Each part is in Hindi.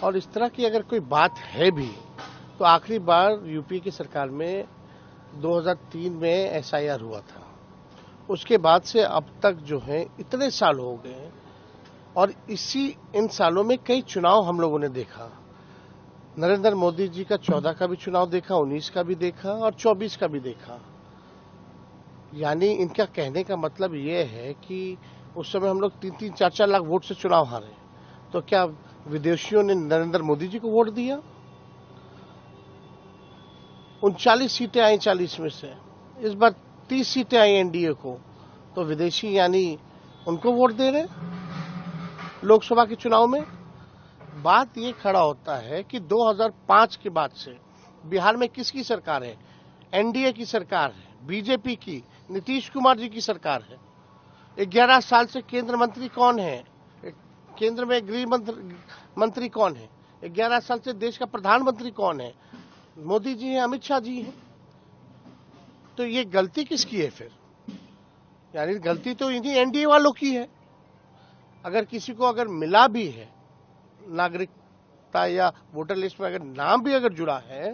और इस तरह की अगर कोई बात है भी तो आखिरी बार यूपी की सरकार में 2003 में एसआईआर हुआ था। उसके बाद से अब तक जो है इतने साल हो गए और इन सालों में कई चुनाव हम लोगों ने देखा। नरेंद्र मोदी जी का 14 का भी चुनाव देखा, 19 का भी देखा और 24 का भी देखा। यानी इनका कहने का मतलब ये है कि उस समय हम लोग 3-3, 4-4 लाख वोट से चुनाव हारे, तो क्या विदेशियों ने नरेंद्र मोदी जी को वोट दिया? 39 सीटें आई 40 में से, इस बार 30 सीटें आई एनडीए को, तो विदेशी यानी उनको वोट दे रहे लोकसभा के चुनाव में। बात ये खड़ा होता है कि 2005 के बाद से बिहार में किसकी सरकार है? एनडीए की सरकार है, बीजेपी की, नीतीश कुमार जी की सरकार है। 11 साल से केंद्र मंत्री कौन है? केंद्र में गृह मंत्री कौन है? 11 साल से देश का प्रधानमंत्री कौन है? मोदी जी हैं, अमित शाह जी हैं। तो ये गलती किसकी है फिर? यानी गलती तो इन्हीं एनडीए वालों की है। अगर किसी को अगर मिला भी है नागरिकता या वोटर लिस्ट में अगर नाम भी अगर जुड़ा है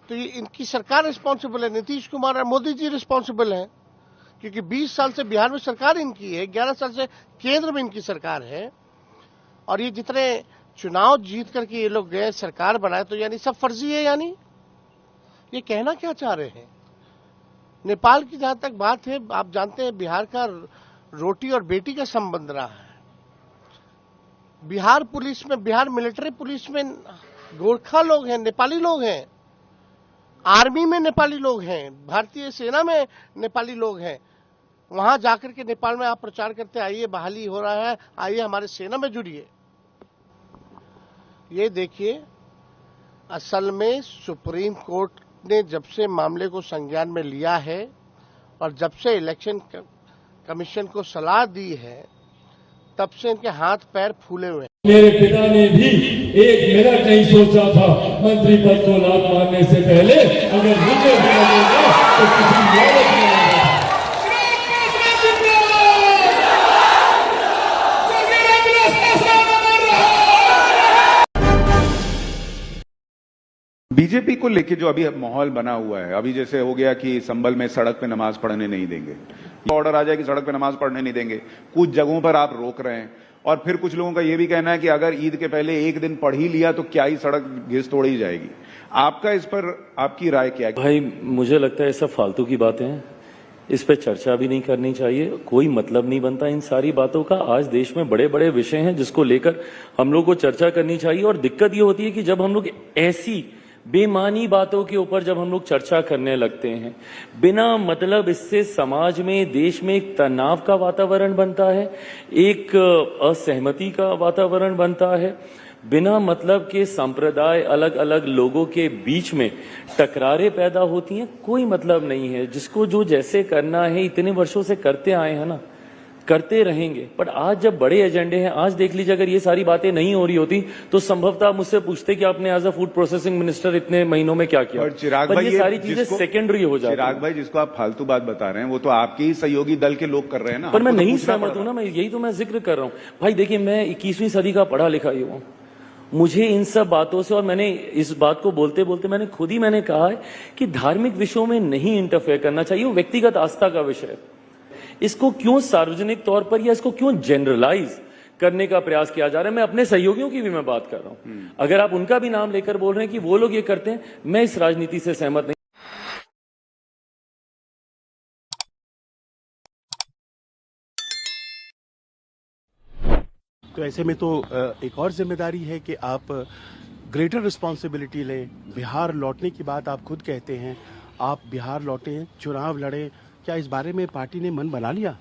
तो ये इनकी सरकार रिस्पॉन्सिबल है, नीतीश कुमार और मोदी जी रिस्पॉन्सिबल है, क्योंकि 20 साल से बिहार में सरकार इनकी है, 11 साल से केंद्र में इनकी सरकार है। और ये जितने चुनाव जीत करके ये लोग गए, सरकार बनाए, तो यानी सब फर्जी है। यानी ये कहना क्या चाह रहे हैं? नेपाल की जहां तक बात है, आप जानते हैं बिहार का रोटी और बेटी का संबंध रहा है। बिहार पुलिस में, बिहार मिलिट्री पुलिस में गोरखा लोग हैं, नेपाली लोग हैं, आर्मी में नेपाली लोग हैं, भारतीय सेना में नेपाली लोग हैं। वहां जाकर के नेपाल में आप प्रचार करते आइए बहाली हो रहा है, आइए हमारे सेना में जुड़िए। ये देखिए, असल में सुप्रीम कोर्ट ने जब से मामले को संज्ञान में लिया है और जब से इलेक्शन कमीशन को सलाह दी है, तब से इनके हाथ पैर फूले हुए हैं। मेरे पिता ने भी एक मिनट नहीं सोचा था मंत्री पद को लात मारने से पहले अगर मुझे तो किसी लालच में बीजेपी को लेके जो अभी माहौल बना हुआ है, अभी जैसे हो गया कि संभल में सड़क पे नमाज पढ़ने नहीं देंगे, ऑर्डर आ जाए कि सड़क पे नमाज पढ़ने नहीं देंगे, कुछ जगहों पर आप रोक रहे हैं, और फिर कुछ लोगों का यह भी कहना है कि अगर ईद के पहले एक दिन पढ़ ही लिया तो क्या ही सड़क घिस तोड़ी जाएगी। आपका इस पर आपकी राय क्या है? भाई मुझे लगता है सब फालतू की बातें हैं, इस पे चर्चा भी नहीं करनी चाहिए, कोई मतलब नहीं बनता इन सारी बातों का। आज देश में बड़े बड़े विषय हैं जिसको लेकर हम लोग को चर्चा करनी चाहिए। और दिक्कत ये होती है कि जब हम लोग ऐसी बेमानी बातों के ऊपर जब हम लोग चर्चा करने लगते हैं, बिना मतलब इससे समाज में, देश में एक तनाव का वातावरण बनता है, एक असहमति का वातावरण बनता है, बिना मतलब के संप्रदाय, अलग अलग लोगों के बीच में टकरारें पैदा होती हैं। कोई मतलब नहीं है। जिसको जो जैसे करना है इतने वर्षों से करते आए हैं ना, करते रहेंगे। पर आज जब बड़े एजेंडे हैं, आज देख लीजिए, अगर ये सारी बातें नहीं हो रही होती तो संभवतः मुझसे पूछते कि आपने as a food processing minister इतने महीनों में क्या किया। और चिराग भाई, ये सारी चीजें सेकेंडरी हो जाती हैं। चिराग भाई, जिसको आप फालतू बात बता रहे हैं वो तो आपके ही सहयोगी दल के लोग कर रहे हैं ना। पर मैं नहीं सहमत हूं ना, मैं यही तो मैं जिक्र कर रहा हूं। भाई देखिए, मैं 21वीं सदी का पढ़ा लिखा ही हूं। मुझे इन सब बातों से, और मैंने इस बात को बोलते बोलते मैंने कहा है कि धार्मिक विषयों में नहीं इंटरफेयर करना चाहिए। वो व्यक्तिगत आस्था का विषय है। इसको क्यों सार्वजनिक तौर पर या इसको क्यों जनरलाइज करने का प्रयास किया जा रहा है? मैं अपने सहयोगियों की भी मैं बात कर रहा हूं। अगर आप उनका भी नाम लेकर बोल रहे हैं कि वो लोग ये करते हैं, मैं इस राजनीति से सहमत नहीं। तो ऐसे में तो एक और जिम्मेदारी है कि आप ग्रेटर रिस्पॉन्सिबिलिटी लें। बिहार लौटने की बात आप खुद कहते हैं, आप बिहार लौटे, चुनाव लड़े, क्या इस बारे में पार्टी ने मन बना लिया?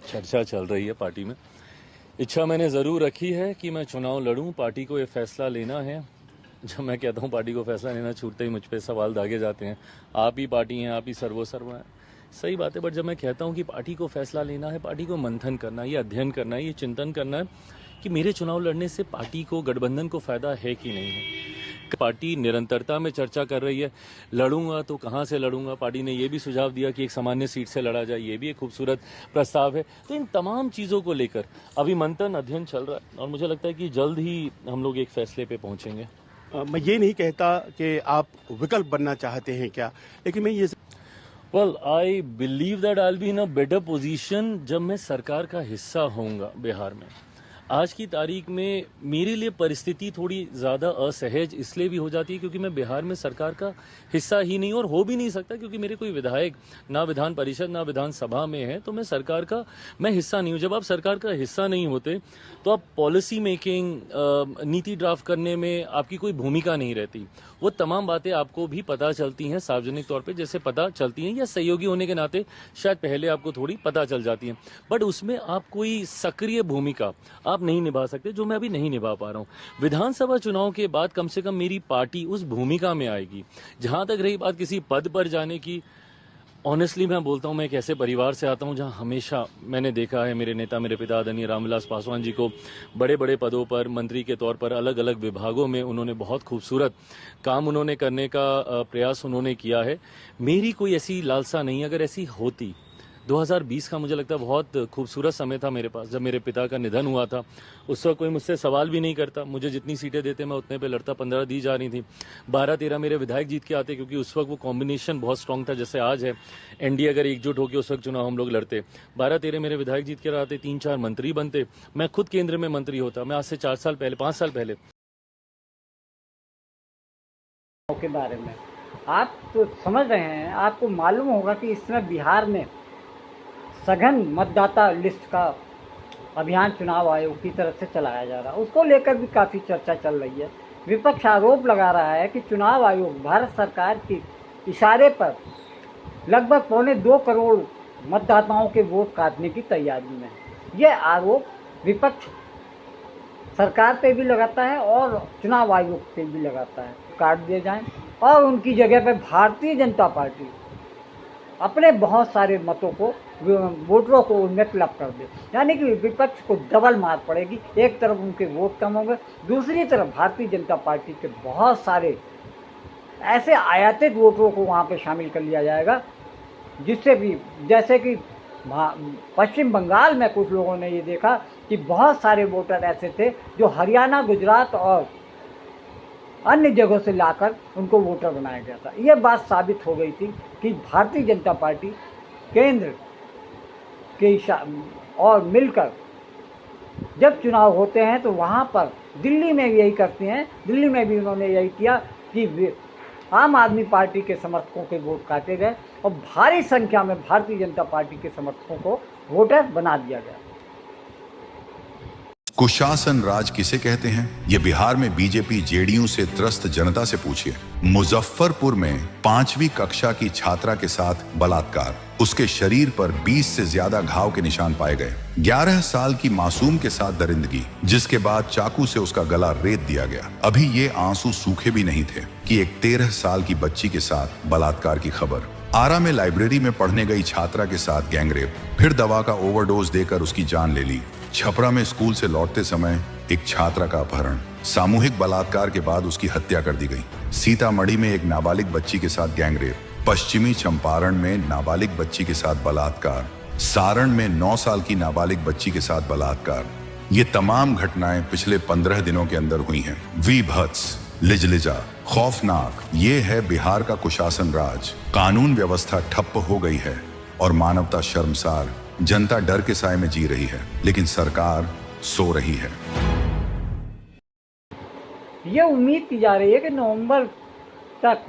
चर्चा चल रही है पार्टी में। इच्छा मैंने जरूर रखी है कि मैं चुनाव लड़ूं। पार्टी को ये फैसला लेना है। जब मैं कहता हूं पार्टी को फैसला लेना, छूटते ही मुझ पे सवाल दागे जाते हैं, आप ही पार्टी हैं, आप ही सर्वोसर्व हैं। सही बात है, बट जब मैं कहता हूं कि पार्टी को फैसला लेना है, पार्टी को मंथन करना है, ये अध्ययन करना है, ये चिंतन करना है कि मेरे चुनाव लड़ने से पार्टी को, गठबंधन को फायदा है कि नहीं है। पार्टी निरंतरता में चर्चा कर रही है। लड़ूंगा तो कहां से लड़ूंगा? पार्टी ने यह भी सुझाव दिया कि एक सामान्य सीट से लड़ा जाए, ये भी एक खूबसूरत प्रस्ताव है। तो इन तमाम चीजों को लेकर अभी मंथन अध्ययन चल रहा है और मुझे लगता है कि जल्द ही हम लोग एक फैसले पे पहुंचेंगे। मैं ये नहीं कहता कि आप विकल्प बनना चाहते हैं क्या, लेकिन मैं ये Well, I believe that I'll be in a better position जब मैं सरकार का हिस्सा होऊंगा बिहार में। आज की तारीख में मेरे लिए परिस्थिति थोड़ी ज़्यादा असहज इसलिए भी हो जाती है क्योंकि मैं बिहार में सरकार का हिस्सा ही नहीं और हो भी नहीं सकता, क्योंकि मेरे कोई विधायक ना विधान परिषद ना विधानसभा में है, तो मैं सरकार का हिस्सा नहीं हूँ। जब आप सरकार का हिस्सा नहीं होते तो आप पॉलिसी मेकिंग, नीति ड्राफ्ट करने में आपकी कोई भूमिका नहीं रहती। वो तमाम बातें आपको भी पता चलती हैं सार्वजनिक तौर पे, जैसे पता चलती हैं या सहयोगी होने के नाते शायद पहले आपको थोड़ी पता चल जाती हैं, बट उसमें आप कोई सक्रिय भूमिका आप नहीं निभा सकते, जो मैं अभी नहीं निभा पा रहा हूँ। विधानसभा चुनाव के बाद कम से कम मेरी पार्टी उस भूमिका में आएगी। जहां तक रही बात किसी पद पर जाने की, ऑनेस्टली मैं बोलता हूं, मैं एक ऐसे परिवार से आता हूं जहां हमेशा मैंने देखा है मेरे नेता, मेरे पिता आदरणीय रामविलास पासवान जी को बड़े बड़े पदों पर मंत्री के तौर पर अलग अलग विभागों में उन्होंने बहुत खूबसूरत काम उन्होंने करने का प्रयास उन्होंने किया है। मेरी कोई ऐसी लालसा नहीं, अगर ऐसी होती 2020 का मुझे लगता है बहुत खूबसूरत समय था मेरे पास, जब मेरे पिता का निधन हुआ था। उस वक्त कोई मुझसे सवाल भी नहीं करता, मुझे जितनी सीटें देते मैं उतने पे लड़ता, 15 दी जा रही थी, 12-13 मेरे विधायक जीत के आते, क्योंकि उस वक्त वो कॉम्बिनेशन बहुत स्ट्रांग था जैसे आज है। एनडीए अगर एकजुट होकर उस वक्त चुनाव हम लोग लड़ते, 12-13 मेरे विधायक जीत के आते, 3-4 मंत्री बनते, मैं खुद केंद्र में मंत्री होता। मैं आज से 4 साल पहले, 5 साल पहले के बारे में आप तो समझ रहे हैं, आपको मालूम होगा कि इस समय बिहार में सघन मतदाता लिस्ट का अभियान चुनाव आयोग की तरफ से चलाया जा रहा है। उसको लेकर भी काफ़ी चर्चा चल रही है। विपक्ष आरोप लगा रहा है कि चुनाव आयोग भारत सरकार के इशारे पर लगभग 2.25 करोड़ मतदाताओं के वोट काटने की तैयारी में है। ये आरोप विपक्ष सरकार पे भी लगाता है और चुनाव आयोग पे भी लगाता है। काट दिए जाएं और उनकी जगह पे भारतीय जनता पार्टी अपने बहुत सारे मतों को, वोटरों को उनमें क्लब कर दे, यानी कि विपक्ष को डबल मार पड़ेगी। एक तरफ उनके वोट कम होंगे, दूसरी तरफ भारतीय जनता पार्टी के बहुत सारे ऐसे आयातित वोटरों को वहाँ पे शामिल कर लिया जाएगा, जिससे भी, जैसे कि पश्चिम बंगाल में कुछ लोगों ने ये देखा कि बहुत सारे वोटर ऐसे थे जो हरियाणा, गुजरात और अन्य जगहों से लाकर उनको वोटर बनाया गया था। ये बात साबित हो गई थी कि भारतीय जनता पार्टी केंद्र के और मिलकर जब चुनाव होते हैं तो वहाँ पर दिल्ली में भी यही करते हैं। दिल्ली में भी उन्होंने यही किया कि आम आदमी पार्टी के समर्थकों के वोट काटे गए और भारी संख्या में भारतीय जनता पार्टी के समर्थकों को वोटर बना दिया गया। कुशासन राज किसे कहते हैं? ये बिहार में बीजेपी जेडीयू से त्रस्त जनता से पूछिए। मुजफ्फरपुर में 5वीं कक्षा की छात्रा के साथ बलात्कार, उसके शरीर पर 20 से ज्यादा घाव के निशान पाए गए। 11 साल की मासूम के साथ दरिंदगी, जिसके बाद चाकू से उसका गला रेत दिया गया। अभी ये आंसू सूखे भी नहीं थे कि एक 13 साल की बच्ची के साथ बलात्कार की खबर। आरा में लाइब्रेरी में पढ़ने गई छात्रा के साथ गैंगरेप, फिर दवा का ओवरडोज देकर उसकी जान ले ली। छपरा में स्कूल से लौटते समय एक छात्रा का अपहरण, सामूहिक बलात्कार के बाद उसकी हत्या कर दी गई। सीतामढ़ी में एक नाबालिग बच्ची के साथ गैंगरेप, पश्चिमी चंपारण में नाबालिग बच्ची के साथ बलात्कार, सारण में 9 साल की नाबालिग बच्ची के साथ बलात्कार। ये तमाम घटनाएं पिछले 15 दिनों के अंदर हुई हैं। वीभत्स, लिजलिजा, खौफनाक, ये है बिहार का कुशासन राज। कानून व्यवस्था ठप्प हो गई है और मानवता शर्मसार। जनता डर के साए में जी रही है, लेकिन सरकार सो रही है। ये उम्मीद की जा रही है कि नवंबर तक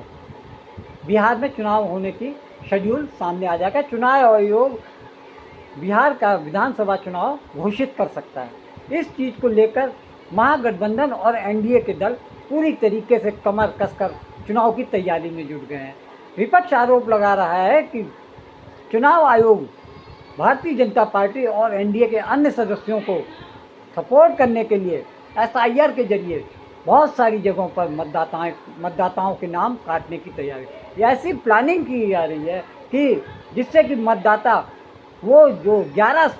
बिहार में चुनाव होने की शेड्यूल सामने आ जाएगा। चुनाव आयोग बिहार का विधानसभा चुनाव घोषित कर सकता है। इस चीज़ को लेकर महागठबंधन और एनडीए के दल पूरी तरीके से कमर कसकर चुनाव की तैयारी में जुट गए हैं। विपक्ष आरोप लगा रहा है कि चुनाव आयोग भारतीय जनता पार्टी और एनडीए के अन्य सदस्यों को सपोर्ट करने के लिए एसआईआर के जरिए बहुत सारी जगहों पर मतदाताओं के नाम काटने की तैयारी, ऐसी प्लानिंग की जा रही है कि जिससे कि मतदाता वो जो 11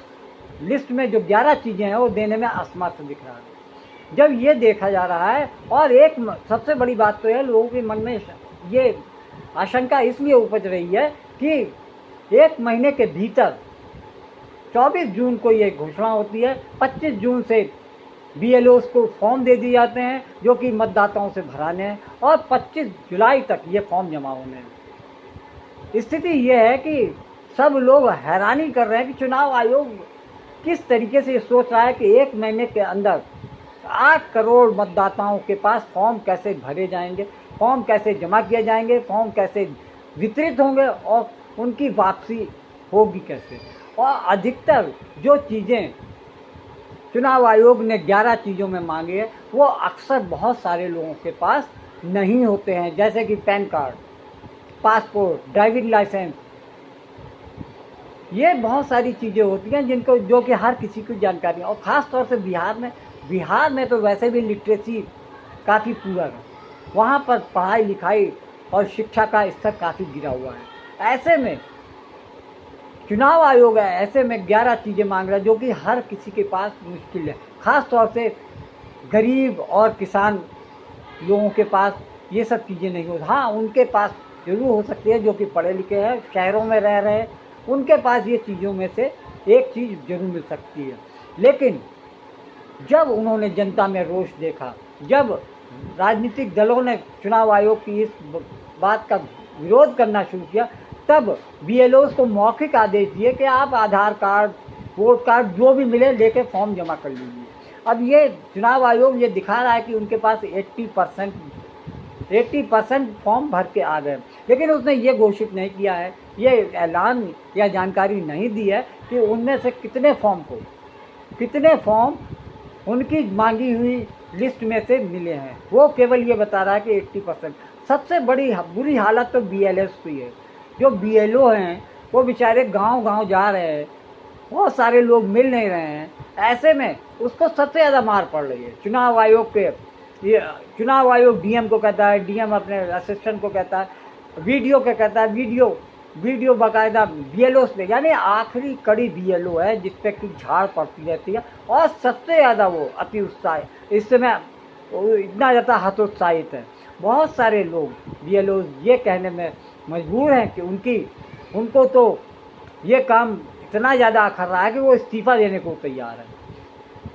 लिस्ट में जो 11 चीज़ें हैं वो देने में असमर्थ दिख रहा है। जब ये देखा जा रहा है, और एक सबसे बड़ी बात तो है, लोगों के मन में ये आशंका इसलिए उपज रही है कि 1 महीने के भीतर 24 जून को ये घोषणा होती है, 25 जून से BLOs को फॉर्म दे दिए जाते हैं जो कि मतदाताओं से भराने हैं, और 25 जुलाई तक ये फॉर्म जमा होने हैं। स्थिति ये है कि सब लोग हैरानी कर रहे हैं कि चुनाव आयोग किस तरीके से ये सोच रहा है कि 1 महीने के अंदर 8 करोड़ मतदाताओं के पास फॉर्म कैसे भरे जाएंगे, फॉर्म कैसे जमा किए जाएंगे, फॉर्म कैसे वितरित होंगे और उनकी वापसी होगी कैसे। और अधिकतर जो चीज़ें चुनाव आयोग ने 11 चीज़ों में मांगी है, वो अक्सर बहुत सारे लोगों के पास नहीं होते हैं, जैसे कि PAN card, passport, driving licence. ये बहुत सारी चीज़ें होती हैं जिनको जो कि हर किसी को जानकारी है। और ख़ास तौर से बिहार में तो वैसे भी लिटरेसी काफ़ी पुअर है, वहाँ पर पढ़ाई लिखाई और शिक्षा का स्तर काफ़ी गिरा हुआ है। ऐसे में चुनाव आयोग है, ऐसे में 11 चीज़ें मांग रहा है जो कि हर किसी के पास मुश्किल है। ख़ास तौर से गरीब और किसान लोगों के पास ये सब चीज़ें नहीं हो। हाँ, उनके पास जरूर हो सकती है जो कि पढ़े लिखे हैं, शहरों में रह रहे हैं, उनके पास ये चीज़ों में से एक चीज़ जरूर मिल सकती है। लेकिन जब उन्होंने जनता में रोष देखा, जब राजनीतिक दलों ने चुनाव आयोग की इस बात का विरोध करना शुरू किया, तब BLOs को मौखिक आदेश दिए कि आप आधार कार्ड, वोट कार्ड जो भी मिले लेके फॉर्म जमा कर लीजिए। अब ये चुनाव आयोग ये दिखा रहा है कि उनके पास 80% फॉर्म भर के आ गए, लेकिन उसने ये घोषित नहीं किया है, ये ऐलान या जानकारी नहीं दी है कि उनमें से कितने फॉर्म उनकी मांगी हुई लिस्ट में से मिले हैं। वो केवल ये बता रहा है कि 80%। सबसे बुरी हालत तो BLOs की है। जो BLO हैं वो बेचारे गांव-गांव जा रहे हैं, बहुत सारे लोग मिल नहीं रहे हैं। ऐसे में उसको सबसे ज़्यादा मार पड़ रही है। चुनाव आयोग DM को कहता है, DM अपने असिस्टेंट को कहता है, वीडियो को कहता है, वीडियो बाकायदा BLOs पे, यानी आखिरी कड़ी BLO है जिस पे की झाड़ पड़ती रहती है। और सबसे ज़्यादा वो अति उत्साहित, इस समय इतना ज़्यादा हतोत्साहित है। बहुत सारे लोग BLOs ये कहने में मजबूर हैं कि उनको तो ये काम इतना ज़्यादा अखर रहा है कि वो इस्तीफ़ा देने को तैयार है।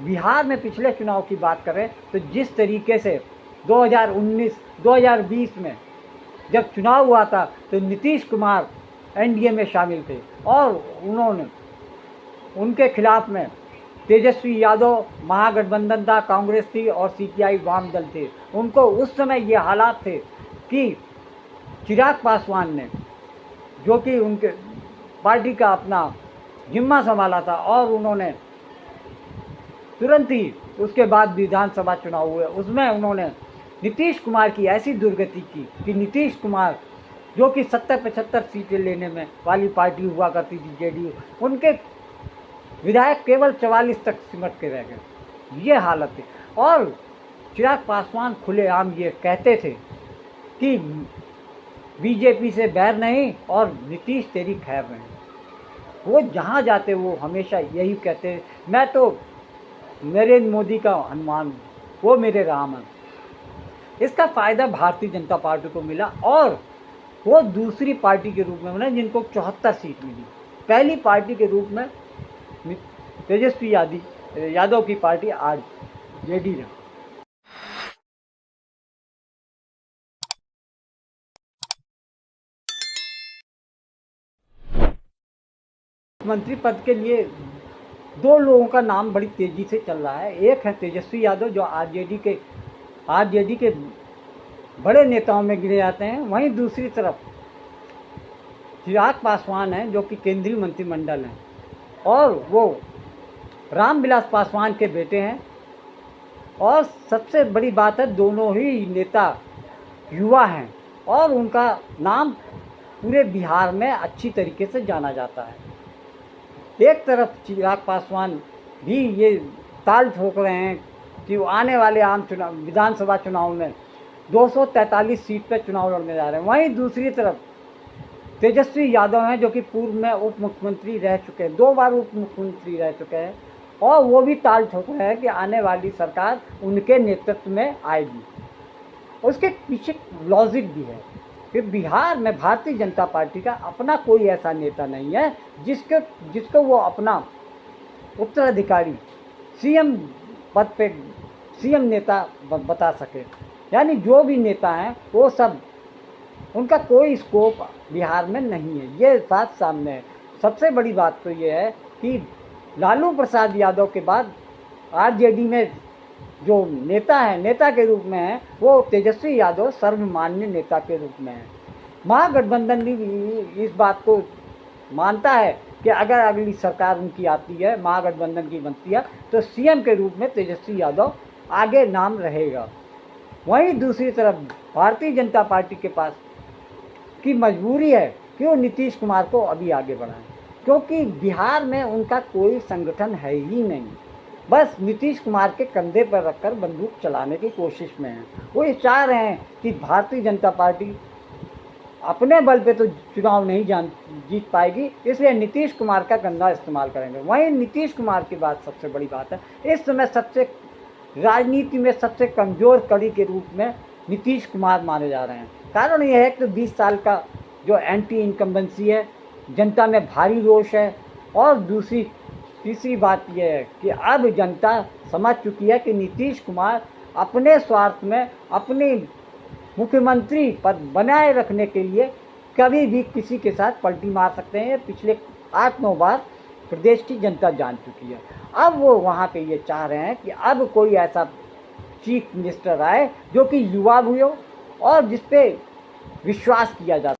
बिहार में पिछले चुनाव की बात करें तो जिस तरीके से 2019-2020 में जब चुनाव हुआ था तो नीतीश कुमार NDA में शामिल थे और उनके खिलाफ में तेजस्वी यादव महागठबंधन था, कांग्रेस थी और CPI वाम दल थे। उनको उस समय ये हालात थे कि चिराग पासवान ने, जो कि उनके पार्टी का अपना जिम्मा संभाला था, और उन्होंने तुरंत ही उसके बाद विधानसभा चुनाव हुए, उसमें उन्होंने नीतीश कुमार की ऐसी दुर्गति की कि नीतीश कुमार जो कि 70-75 सीटें लेने में वाली पार्टी हुआ करती थी JDU, उनके विधायक केवल 44 तक सिमट के रह गए। ये हालत थी। और चिराग पासवान खुलेआम ये कहते थे कि BJP से बैर नहीं और नीतीश तेरी खैर नहीं। वो जहाँ जाते वो हमेशा यही कहते, मैं तो नरेंद्र मोदी का हनुमान, वो मेरे राम हैं। इसका फ़ायदा भारतीय जनता पार्टी को मिला और वो दूसरी पार्टी के रूप में बने जिनको 74 सीट मिली। पहली पार्टी के रूप में तेजस्वी यादव की पार्टी आज JD रहा। मंत्री पद के लिए 2 लोगों का नाम बड़ी तेजी से चल रहा है। एक है तेजस्वी यादव जो RJD के बड़े नेताओं में गिने जाते हैं, वहीं दूसरी तरफ चिराग पासवान हैं जो कि केंद्रीय मंत्रिमंडल हैं और वो रामविलास पासवान के बेटे हैं। और सबसे बड़ी बात है, दोनों ही नेता युवा हैं और उनका नाम पूरे बिहार में अच्छी तरीके से जाना जाता है। एक तरफ चिराग पासवान भी ये ताल ठोक रहे हैं कि वो आने वाले विधानसभा चुनाव में 243 सीट पर चुनाव लड़ने जा रहे हैं। वहीं दूसरी तरफ तेजस्वी यादव हैं जो कि पूर्व में उप मुख्यमंत्री रह चुके हैं, 2 बार उप मुख्यमंत्री रह चुके हैं और वो भी ताल ठोक रहे हैं कि आने वाली सरकार उनके नेतृत्व में आएगी। उसके पीछे लॉजिक भी है कि बिहार में भारतीय जनता पार्टी का अपना कोई ऐसा नेता नहीं है जिसको वो अपना उत्तराधिकारी सीएम पद पे सीएम नेता बता सके। यानी जो भी नेता हैं वो सब उनका कोई स्कोप बिहार में नहीं है, ये बात सामने है। सबसे बड़ी बात तो ये है कि लालू प्रसाद यादव के बाद आरजेडी में जो नेता है, नेता के रूप में है, वो तेजस्वी यादव सर्वमान्य नेता के रूप में है। महागठबंधन भी इस बात को मानता है कि अगर अगली सरकार उनकी आती है, महागठबंधन की बनती है, तो सीएम के रूप में तेजस्वी यादव आगे नाम रहेगा। वहीं दूसरी तरफ भारतीय जनता पार्टी के पास की मजबूरी है कि वो नीतीश कुमार को अभी आगे बढ़ाएं, क्योंकि बिहार में उनका कोई संगठन है ही नहीं। बस नीतीश कुमार के कंधे पर रखकर बंदूक चलाने की कोशिश में है। वो ये चाह रहे हैं कि भारतीय जनता पार्टी अपने बल पे तो चुनाव नहीं जीत पाएगी, इसलिए नीतीश कुमार का कंधा इस्तेमाल करेंगे। वहीं नीतीश कुमार की बात सबसे बड़ी बात है, इस समय सबसे राजनीति में सबसे कमज़ोर कड़ी के रूप में नीतीश कुमार माने जा रहे हैं। कारण यह है कि 20 साल का जो एंटी इनकम्बेंसी है, जनता में भारी रोष है, और तीसरी बात यह है कि अब जनता समझ चुकी है कि नीतीश कुमार अपने स्वार्थ में अपनी मुख्यमंत्री पद बनाए रखने के लिए कभी भी किसी के साथ पलटी मार सकते हैं। पिछले 8-9 बार प्रदेश की जनता जान चुकी है। अब वो वहाँ पे ये चाह रहे हैं कि अब कोई ऐसा चीफ मिनिस्टर आए जो कि युवा भी हो और जिस पे विश्वास किया जा